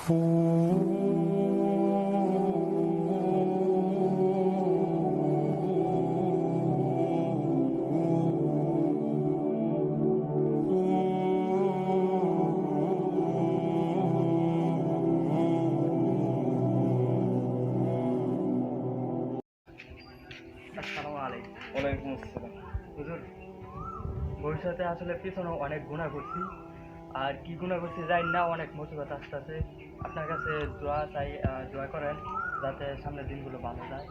আসসালামু আলাইকুম। ওয়ালাইকুম আসসালাম। হুজুর, ভবিষ্যতে আসলে পিছনে অনেক গুনাহ করছি, আর কি গুনাহ করছি জানি না, অনেক মুসিবত আসতেছে। আপনার কাছে দোয়া চাই, দোয়া করেন যাতে সামনের দিনগুলো ভালো যায়।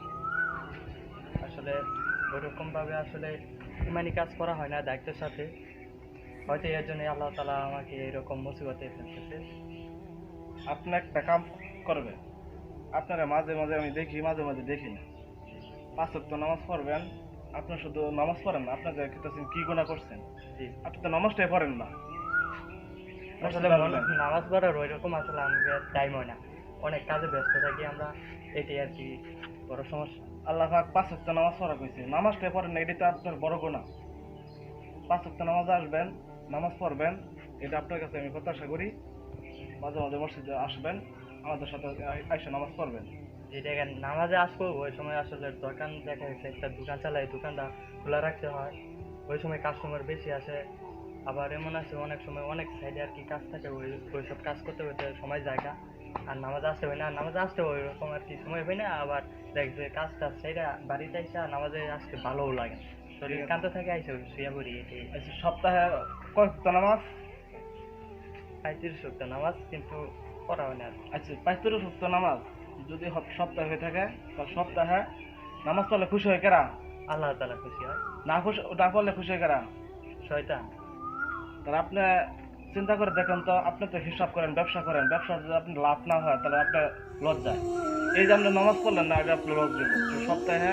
আসলে ওইরকমভাবে আসলে ইমানি কাজ করা হয় না দায়িত্বের সাথে, হয়তো এর জন্য আল্লাহ তাআলা আমাকে এরকম মুসিবতে ফেলতেছে। আপনি একটা কাম করবেন, আপনারা মাঝে মাঝে আমি দেখি, মাঝে মাঝে দেখি না। 5 ওয়াক্ত নামাজ পড়বেন। আপনি শুধু নামাজ পড়েন না, আপনার দেখতেছেন কি গুনাহ করছেন। জি, আপনি তো নামাজটাই পড়েন না। আসলে নামাজ পড়ার ওইরকম আসলে আমাদের টাইম হয় না, অনেক কাজে ব্যস্ত থাকি আমরা, এটাই আর কি বড় সমস্যা। আল্লাহ পাক 5 ওয়াক্ত নামাজ পড়া কইছে, নামাজটাই পড়েন না, এটাই তো আপনার বড় গুনাহ। 5 ওয়াক্ত নামাজে আসবেন, নামাজ পড়বেন, এটা আপনার কাছে আমি প্রত্যাশা করি। মাঝে মাঝে মসজিদে আসবেন, আমাদের সাথে আইসা নামাজ পড়বেন। যে জায়গায় নামাজে আসবো ওই সময় আসলে দোকান দেখা গেছে, একটা দোকান চালাই, দোকানটা খোলা রাখতে হয়, ওই সময় কাস্টমার বেশি আসে। আবার এমন আছে অনেক সময় অনেক সাইডে আর কি কাজ থাকে, ওইসব কাজ করতে করতে সময় জায়গা, আর নামাজ আসতে হয় না, নামাজে আসতে ওই রকম আর কি সময় হয় না। আবার দেখছে কাজটা সেইটা বাড়িতে আইসা নামাজে আসতে ভালোও লাগে না, শরীর কান্ত থাকে, আইসা শুয়ে পড়ি। এটি আচ্ছা, সপ্তাহে কয় ওয়াক্ত নামাজ? 35 ওয়াক্ত নামাজ, কিন্তু পড়া হয় না আর কি। আচ্ছা, 35 ওয়াক্ত নামাজ যদি সপ্তাহে হয়ে থাকে, তাহলে সপ্তাহে নামাজ পড়লে খুশি হয় কারা? আল্লাহ তাআলা খুশি হয়, না পড়লে খুশি হয় কারা? শয়তান। তাহলে আপনি চিন্তা করে দেখেন তো, আপনি তো হিসাব করেন, ব্যবসা করেন, ব্যবসা যদি আপনি লাভ না হয় তাহলে আপনার লস যায়। এই যে আপনি নামাজ পড়লেন না, এটা আপনার লস দিল। সপ্তাহে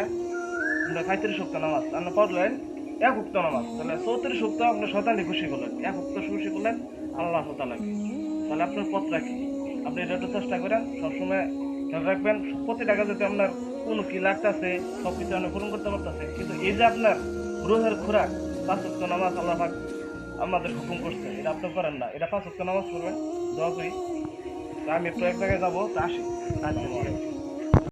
35 ওয়াক্ত নামাজ আপনি পড়লেন, 1 ওয়াক্ত নামাজ, তাহলে 34 ওয়াক্ত আপনি শয়তানকে খুশি করলেন, 1 ওয়াক্ত খুশি করলেন আল্লাহ তাআলাকে। তাহলে আপনার পথ রাখি, আপনি এটা একটু চেষ্টা করেন, সবসময় খেয়াল রাখবেন প্রতিটা কাজে যদি আপনার কোনো কি লাগতেছে সব কিছু আপনি পূরণ করতে পারতেছে, কিন্তু এই যে আপনার রুহের খোরাক 5 ওয়াক্ত নামাজ আল্লাহ পাক আমাদের হুকুম করছে, এটা আপনি করেন না। এটা 5 ওয়াক্ত নামাজ পড়বেন, দোয়া করি। আমি একটু এক জায়গায় যাবো, তা আসি। আচ্ছা, ঠিক আছে।